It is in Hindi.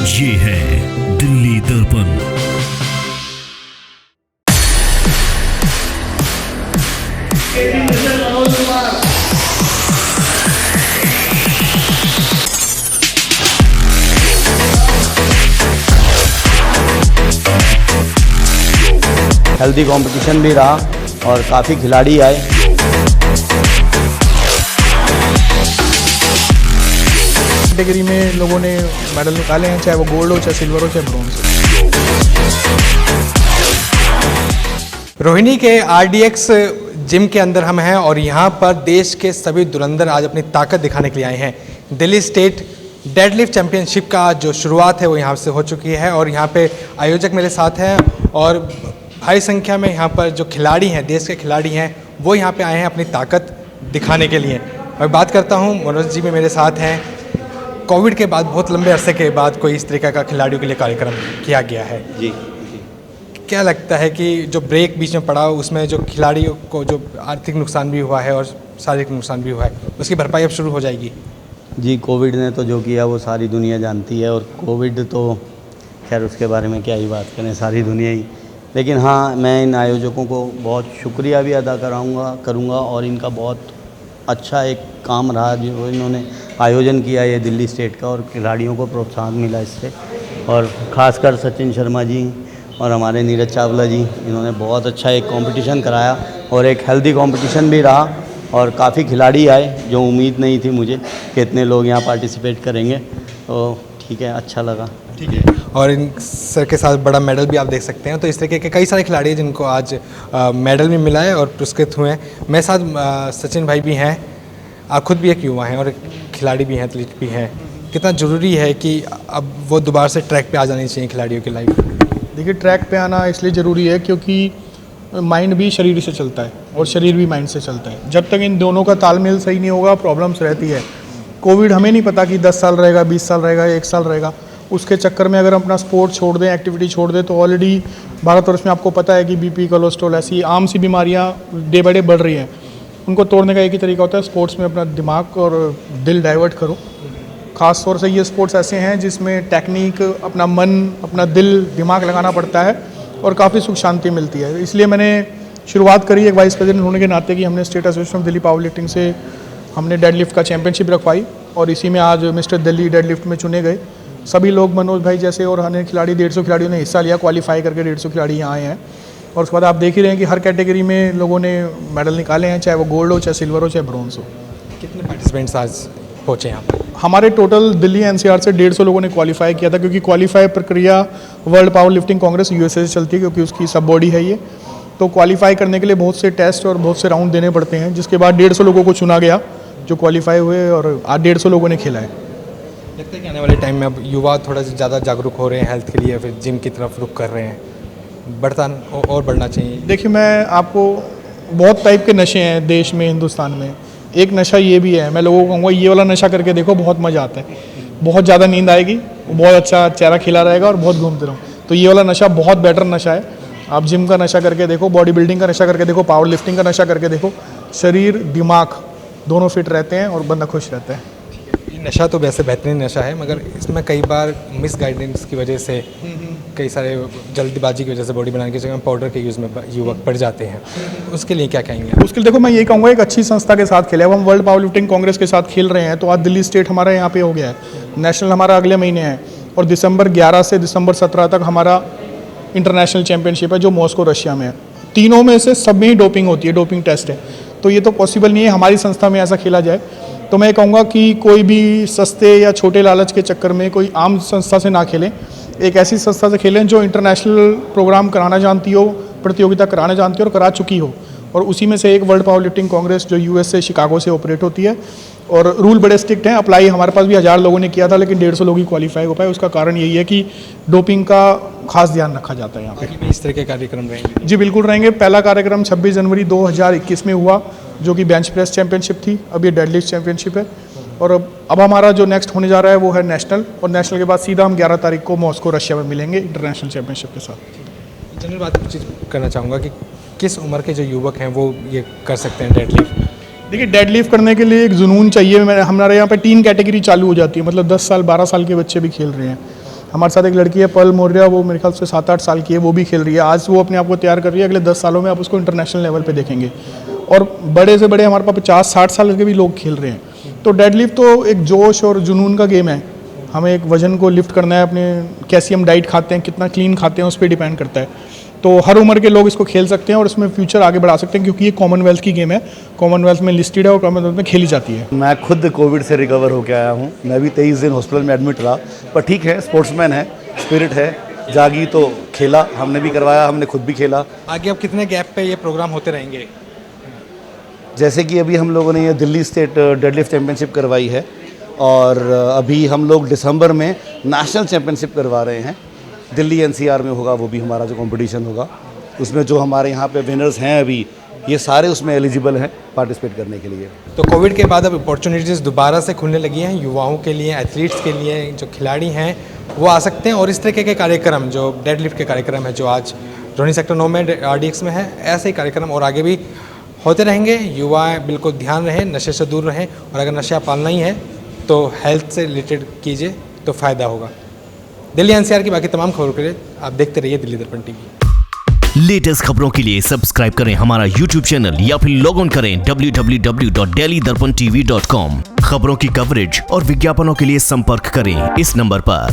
ये है दिल्ली दर्पण। हेल्दी कंपटीशन भी रहा और काफ़ी खिलाड़ी आए। कैटेगरी में लोगों ने मेडल निकाले हैं, चाहे वो गोल्ड हो, चाहे सिल्वर हो, चाहे ब्रॉन्ज हो। रोहिणी के RDX जिम के अंदर हम हैं और यहाँ पर देश के सभी धुरंधर आज अपनी ताकत दिखाने के लिए आए हैं। दिल्ली स्टेट डेडलिफ्ट चैंपियनशिप का जो शुरुआत है वो यहाँ से हो चुकी है और यहाँ पे आयोजक मेरे साथ हैं और भारी संख्या में यहाँ पर जो खिलाड़ी हैं, देश के खिलाड़ी हैं, वो यहाँ पे आए हैं अपनी ताकत दिखाने के लिए। मैं बात करता हूँ, मनोज जी भी मेरे साथ हैं। कोविड के बाद बहुत लंबे अरसे के बाद कोई इस तरीके का खिलाड़ियों के लिए कार्यक्रम किया गया है। जी क्या लगता है कि जो ब्रेक बीच में पड़ा उसमें जो खिलाड़ियों को जो आर्थिक नुकसान भी हुआ है और शारीरिक नुकसान भी हुआ है, उसकी भरपाई अब शुरू हो जाएगी? जी, कोविड ने तो जो किया वो सारी दुनिया जानती है और कोविड तो खैर उसके बारे में क्या ही बात करें, सारी दुनिया ही। लेकिन हाँ, मैं इन आयोजकों को बहुत शुक्रिया भी अदा करूँगा और इनका बहुत अच्छा एक काम रहा जो इन्होंने आयोजन किया ये दिल्ली स्टेट का और खिलाड़ियों को प्रोत्साहन मिला इससे। और ख़ासकर सचिन शर्मा जी और हमारे नीरज चावला जी, इन्होंने बहुत अच्छा एक कंपटीशन कराया और एक हेल्दी कंपटीशन भी रहा और काफ़ी खिलाड़ी आए जो उम्मीद नहीं थी मुझे कि इतने लोग यहाँ पार्टिसिपेट करेंगे। तो ठीक है, अच्छा लगा। ठीक है। और इन सर के साथ बड़ा मेडल भी आप देख सकते हैं। तो इस तरीके के कई सारे खिलाड़ी हैं जिनको आज मेडल भी मिला है और पुरस्कृत हुए हैं। मेरे साथ सचिन भाई भी हैं, आप खुद भी एक युवा हैं और एक खिलाड़ी भी हैं, एथलीट भी हैं। कितना ज़रूरी है कि अब वो दोबारा से ट्रैक पे आ जानी चाहिए खिलाड़ियों की लाइफ? देखिए, ट्रैक पे आना इसलिए ज़रूरी है क्योंकि माइंड भी शरीर से चलता है और शरीर भी माइंड से चलता है। जब तक इन दोनों का तालमेल सही नहीं होगा, प्रॉब्लम्स रहती है। कोविड हमें नहीं पता कि 10 साल रहेगा, 20 साल रहेगा, 1 साल रहेगा। उसके चक्कर में अगर हम अपना स्पोर्ट छोड़ दें, एक्टिविटी छोड़ दें, तो ऑलरेडी भारतवर्ष में आपको पता है कि BP, कोलेस्ट्रॉल, ऐसी आम सी बीमारियाँ डे बाई डे बढ़ रही हैं। उनको तोड़ने का एक ही तरीका होता है, स्पोर्ट्स में अपना दिमाग और दिल डाइवर्ट करो। ख़ास तौर से ये स्पोर्ट्स ऐसे हैं जिसमें टेक्निक, अपना मन, अपना दिल, दिमाग लगाना पड़ता है और काफ़ी सुख शांति मिलती है। इसलिए मैंने शुरुआत करी एक वाइस प्रेसिडेंट होने के नाते कि हमने state association of Delhi power lifting से हमने डेडलिफ्ट का चैंपियनशिप रखवाई और इसी में आज मिस्टर दिल्ली डेडलिफ्ट में चुने गए सभी लोग। मनोज भाई जैसे और अन्य खिलाड़ी 150 खिलाड़ियों ने हिस्सा लिया, क्वालिफाई करके 150 खिलाड़ी यहाँ आए हैं। और उसके बाद आप देख ही रहे हैं कि हर कैटेगरी में लोगों ने मेडल निकाले हैं, चाहे वो गोल्ड हो, चाहे सिल्वर हो, चाहे ब्रॉन्ज हो। कितने पार्टिसिपेंट्स आज पहुँचे यहाँ पर? हमारे टोटल दिल्ली NCR से 150 लोगों ने क्वालिफाई किया था, क्योंकि क्वालिफाई प्रक्रिया world power lifting Congress USA से चलती है, क्योंकि उसकी सब बॉडी है ये। तो क्वालिफाई करने के लिए बहुत से टेस्ट और बहुत से राउंड देने पड़ते हैं, जिसके बाद 150 लोगों को चुना गया जो क्वालिफाई हुए और आज 150 लोगों ने खेला है। लगता है कि आने वाले टाइम में अब युवा थोड़ा ज़्यादा जागरूक हो रहे हैं हेल्थ के लिए, फिर जिम की तरफ रुख कर रहे हैं, बढ़ना चाहिए? देखिए, मैं आपको बहुत टाइप के नशे हैं देश में, हिंदुस्तान में। एक नशा ये भी है, मैं लोगों को कहूँगा ये वाला नशा करके देखो, बहुत मज़ा आता है। बहुत ज़्यादा नींद आएगी, बहुत अच्छा चेहरा खिला रहेगा और बहुत घूमते रहो। तो ये वाला नशा बहुत बेटर नशा है। आप जिम का नशा करके देखो, बॉडी बिल्डिंग का नशा करके देखो, पावर लिफ्टिंग का नशा करके देखो, शरीर दिमाग दोनों फिट रहते हैं और बंदा खुश रहता है। ये नशा तो वैसे बेहतरीन नशा है, मगर इसमें कई बार मिस गाइडेंस की वजह से, कई सारे जल्दबाजी की वजह से बॉडी बनाने की जगह पाउडर के यूज़ में युवक पड़ जाते हैं। उसके लिए क्या कहेंगे? उसके लिए देखो, मैं ये कहूँगा एक अच्छी संस्था के साथ खेले। अब हम वर्ल्ड पावर लिफ्टिंग कांग्रेस के साथ खेल रहे हैं, तो आज दिल्ली स्टेट हमारा यहाँ पे हो गया है, नेशनल हमारा अगले महीने है और दिसंबर 11 से दिसंबर 17 तक हमारा इंटरनेशनल चैंपियनशिप है जो मॉस्को रशिया में है। तीनों में से सब में ही डोपिंग होती है, डोपिंग टेस्ट है। तो ये तो पॉसिबल नहीं है हमारी संस्था में ऐसा खेला जाए। तो मैं कहूँगा कि कोई भी सस्ते या छोटे लालच के चक्कर में कोई आम संस्था से ना खेलें, एक ऐसी संस्था से खेलें जो इंटरनेशनल प्रोग्राम कराना जानती हो, प्रतियोगिता कराना जानती हो और करा चुकी हो। और उसी में से एक वर्ल्ड पावर लिफ्टिंग कांग्रेस जो US से शिकागो से ऑपरेट होती है और रूल बड़े स्ट्रिक्ट हैं। अप्लाई हमारे पास भी 1000 लोगों ने किया था, लेकिन 150 लोग ही क्वालिफाई हो पाए। उसका कारण यही है कि डोपिंग का खास ध्यान रखा जाता है यहाँ पे। इस तरह के कार्यक्रम रहेंगे? जी बिल्कुल रहेंगे। पहला कार्यक्रम 26 जनवरी 2021 में हुआ, जो कि बेंच प्रेस चैंपियनशिप थी। अब ये डेडलिफ्ट चैंपियनशिप है और अब हमारा जो नेक्स्ट होने जा रहा है वो है नेशनल, और नेशनल के बाद सीधा हम 11 तारीख को मॉस्को रशिया में मिलेंगे इंटरनेशनल चैंपियनशिप के साथ। जनरल बात करना चाहूँगा कि किस उम्र के जो युवक हैं वो ये कर सकते हैं डेडलिफ्ट? देखिए, डेडलिफ्ट करने के लिए एक जुनून चाहिए। हमारे यहाँ पे 3 कैटेगरी चालू हो जाती है, मतलब 10 साल 12 साल के बच्चे भी खेल रहे हैं। हमारे साथ एक लड़की है पर्ल मौर्य, वो मेरे ख्याल से 7-8 साल की है, वो भी खेल रही है। आज वो अपने आप को तैयार कर रही है, अगले 10 सालों में आप उसको इंटरनेशनल लेवल पे देखेंगे। और बड़े से बड़े हमारे पास 50-60 साल के भी लोग खेल रहे हैं। तो डेडलिफ्ट तो एक जोश और जुनून का गेम है। हमें एक वजन को लिफ्ट करना है, अपने कैसी हम डाइट खाते हैं, कितना क्लीन खाते हैं, उस पर डिपेंड करता है। तो हर उम्र के लोग इसको खेल सकते हैं और इसमें फ्यूचर आगे बढ़ा सकते हैं, क्योंकि ये कॉमनवेल्थ की गेम है, कॉमनवेल्थ में लिस्टेड है और कॉमनवेल्थ में खेली जाती है। मैं खुद कोविड से रिकवर होकर आया हूँ। मैं भी 23 दिन हॉस्पिटल में एडमिट रहा, पर ठीक है, स्पोर्ट्समैन है, स्पिरिट है, जागी तो खेला। हमने भी करवाया, हमने खुद भी खेला। आगे अब कितने गैप पे ये प्रोग्राम होते रहेंगे? जैसे कि अभी हम लोगों ने ये दिल्ली स्टेट डेडलिफ्ट चैम्पियनशिप करवाई है, और अभी हम लोग दिसंबर में नेशनल चैम्पियनशिप करवा रहे हैं। दिल्ली NCR में होगा, वो भी हमारा जो कंपटीशन होगा, उसमें जो हमारे यहाँ पे विनर्स हैं अभी, ये सारे उसमें एलिजिबल हैं पार्टिसिपेट करने के लिए। तो कोविड के बाद अब अपॉर्चुनिटीज़ दोबारा से खुलने लगी हैं युवाओं के लिए, एथलीट्स के लिए, जो खिलाड़ी हैं वो आ सकते हैं और इस तरीके के कार्यक्रम जो डेडलिफ्ट के कार्यक्रम है जो आज रोहिणी सेक्टर 9 में RDX में है, ऐसे ही कार्यक्रम और आगे भी होते रहेंगे। युवा बिल्कुल ध्यान रहें, नशे से दूर रहें, और अगर नशा पालना ही है तो हेल्थ से रिलेटेड कीजिए तो फ़ायदा होगा। दिल्ली NCR की बाकी तमाम खबरों के लिए आप देखते रहिए दिल्ली दर्पण TV। लेटेस्ट खबरों के लिए सब्सक्राइब करें हमारा YouTube चैनल या फिर लॉग ऑन करें www.delhidarpantv.com। खबरों की कवरेज और विज्ञापनों के लिए संपर्क करें इस नंबर पर।